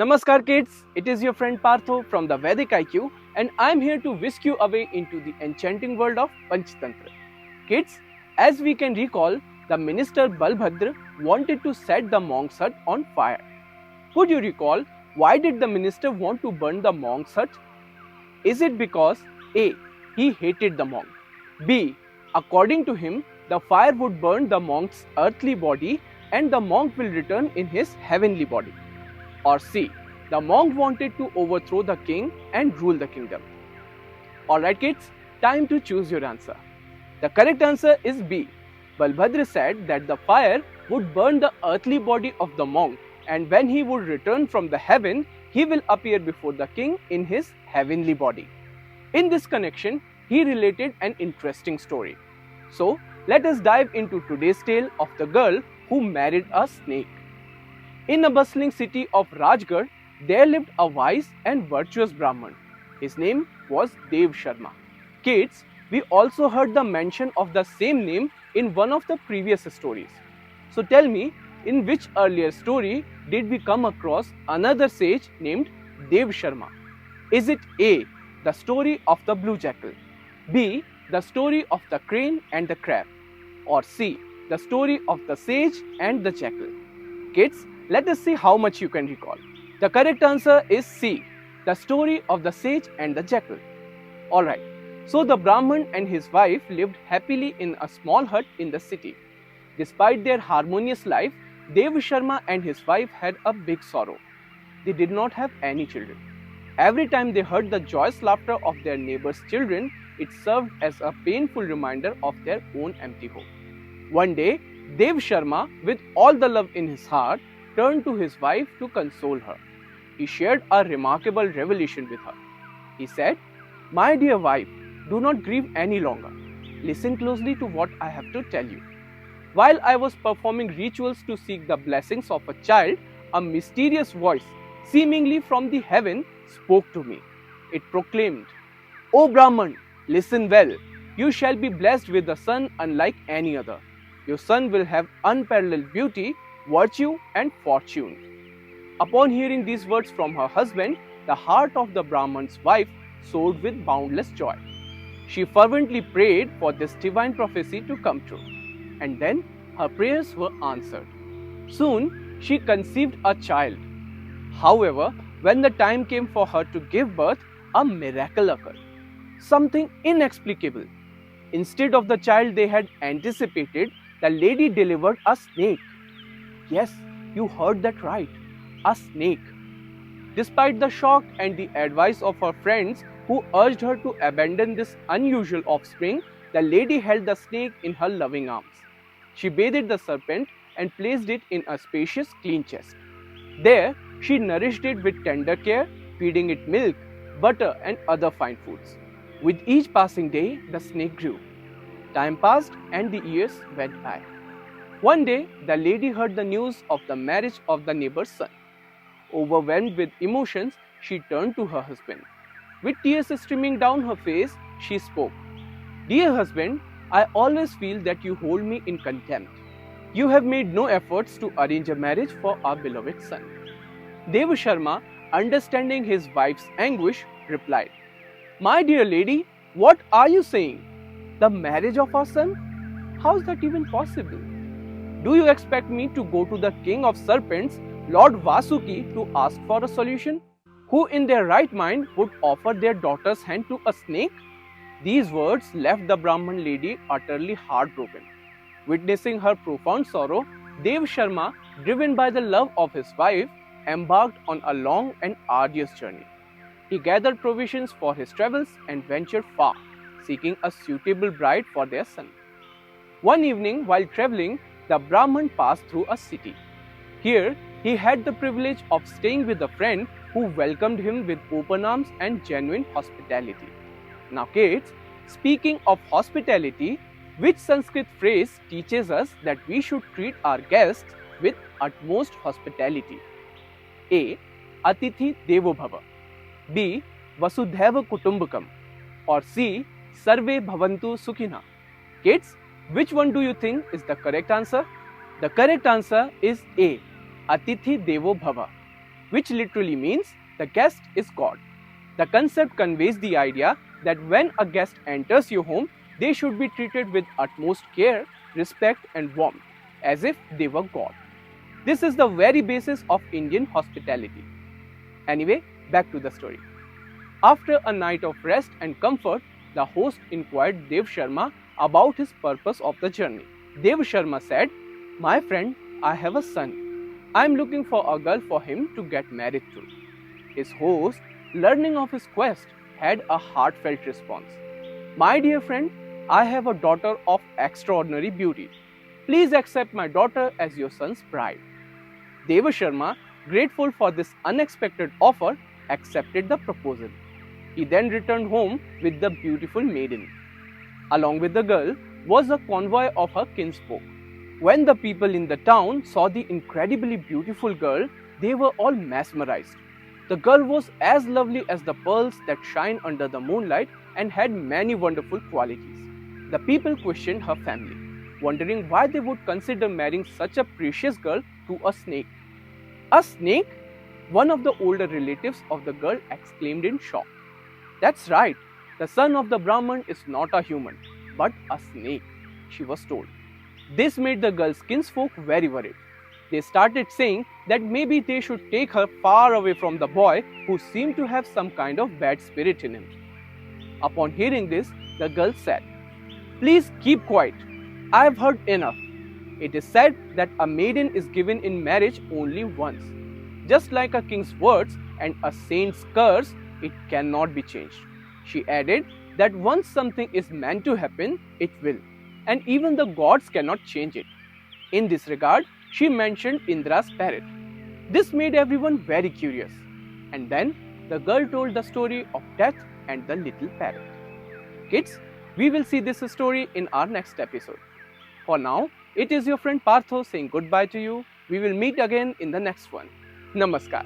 Namaskar kids, it is your friend Partho from the Vedic IQ and I am here to whisk you away into the enchanting world of Panchatantra. Kids, as we can recall, the minister Balbhadra wanted to set the monk's hut on fire. Could you recall why did the minister want to burn the monk's hut? Is it because A. He hated the monk, B. According to him, the fire would burn the monk's earthly body and the monk will return in his heavenly body? Or C. The monk wanted to overthrow the king and rule the kingdom? Alright kids, time to choose your answer. The correct answer is B. Balbhadra said that the fire would burn the earthly body of the monk and when he would return from the heaven, he will appear before the king in his heavenly body. In this connection, he related an interesting story. So, let us dive into today's tale of the girl who married a snake. In a bustling city of Rajgarh, there lived a wise and virtuous Brahman. His name was Dev Sharma. Kids, we also heard the mention of the same name in one of the previous stories. So tell me, in which earlier story did we come across another sage named Dev Sharma? Is it A, the story of the blue jackal, B, the story of the crane and the crab, or C, the story of the sage and the jackal? Kids, let us see how much you can recall. The correct answer is C, the story of the sage and the jackal. Alright, so the Brahman and his wife lived happily in a small hut in the city. Despite their harmonious life, Dev Sharma and his wife had a big sorrow. They did not have any children. Every time they heard the joyous laughter of their neighbors' children, it served as a painful reminder of their own empty home. One day, Dev Sharma, with all the love in his heart, turned to his wife to console her. He shared a remarkable revelation with her. He said, "My dear wife, do not grieve any longer. Listen closely to what I have to tell you. While I was performing rituals to seek the blessings of a child, a mysterious voice, seemingly from the heaven, spoke to me. It proclaimed, 'O Brahman, listen well. You shall be blessed with a son unlike any other. Your son will have unparalleled beauty, virtue and fortune.'" Upon hearing these words from her husband, the heart of the Brahman's wife soared with boundless joy. She fervently prayed for this divine prophecy to come true. And then her prayers were answered. Soon she conceived a child. However, when the time came for her to give birth, a miracle occurred. Something inexplicable. Instead of the child they had anticipated, the lady delivered a snake. Yes, you heard that right. A snake. Despite the shock and the advice of her friends who urged her to abandon this unusual offspring, the lady held the snake in her loving arms. She bathed the serpent and placed it in a spacious, clean chest. There, she nourished it with tender care, feeding it milk, butter, and other fine foods. With each passing day, the snake grew. Time passed and the years went by. One day, the lady heard the news of the marriage of the neighbor's son. Overwhelmed with emotions, she turned to her husband. With tears streaming down her face, she spoke, "Dear husband, I always feel that you hold me in contempt. You have made no efforts to arrange a marriage for our beloved son." Dev Sharma, understanding his wife's anguish, replied, "My dear lady, what are you saying? The marriage of our son? How is that even possible? Do you expect me to go to the king of serpents, Lord Vasuki, to ask for a solution? Who in their right mind would offer their daughter's hand to a snake?" These words left the Brahman lady utterly heartbroken. Witnessing her profound sorrow, Dev Sharma, driven by the love of his wife, embarked on a long and arduous journey. He gathered provisions for his travels and ventured far, seeking a suitable bride for their son. One evening, while traveling, the Brahman passed through a city. Here, he had the privilege of staying with a friend who welcomed him with open arms and genuine hospitality. Now kids, speaking of hospitality, which Sanskrit phrase teaches us that we should treat our guests with utmost hospitality? A. Atithi Devo Bhava, B. Vasudhaiva Kutumbakam, or C. Sarve Bhavantu Sukhina. Kids, which one do you think is the correct answer? The correct answer is A. Atithi Devo Bhava. which literally means the guest is God. The concept conveys the idea that when a guest enters your home, they should be treated with utmost care, respect, and warmth, as if they were God. This is the very basis of Indian hospitality. Anyway, back to the story. After a night of rest and comfort, the host inquired Dev Sharma about his purpose of the journey. Dev Sharma said, "My friend, I have a son. I am looking for a girl for him to get married to." His host, learning of his quest, had a heartfelt response. "My dear friend, I have a daughter of extraordinary beauty. Please accept my daughter as your son's bride." Deva Sharma, grateful for this unexpected offer, accepted the proposal. He then returned home with the beautiful maiden. Along with the girl was a convoy of her kinsfolk. When the people in the town saw the incredibly beautiful girl, they were all mesmerized. The girl was as lovely as the pearls that shine under the moonlight and had many wonderful qualities. The people questioned her family, wondering why they would consider marrying such a precious girl to a snake. "A snake?" one of the older relatives of the girl exclaimed in shock. "That's right, the son of the Brahman is not a human, but a snake," she was told. This made the girl's kinsfolk very worried. They started saying that maybe they should take her far away from the boy who seemed to have some kind of bad spirit in him. Upon hearing this, the girl said, "Please keep quiet. I have heard enough. It is said that a maiden is given in marriage only once. Just like a king's words and a saint's curse, it cannot be changed." She added that once something is meant to happen, it will, and even the gods cannot change it. In this regard, she mentioned Indra's parrot. This made everyone very curious, and then the girl told the story of death and the little parrot. Kids, we will see this story in our next episode. For now, it is your friend Partho saying goodbye to you. We will meet again in the next one. Namaskar.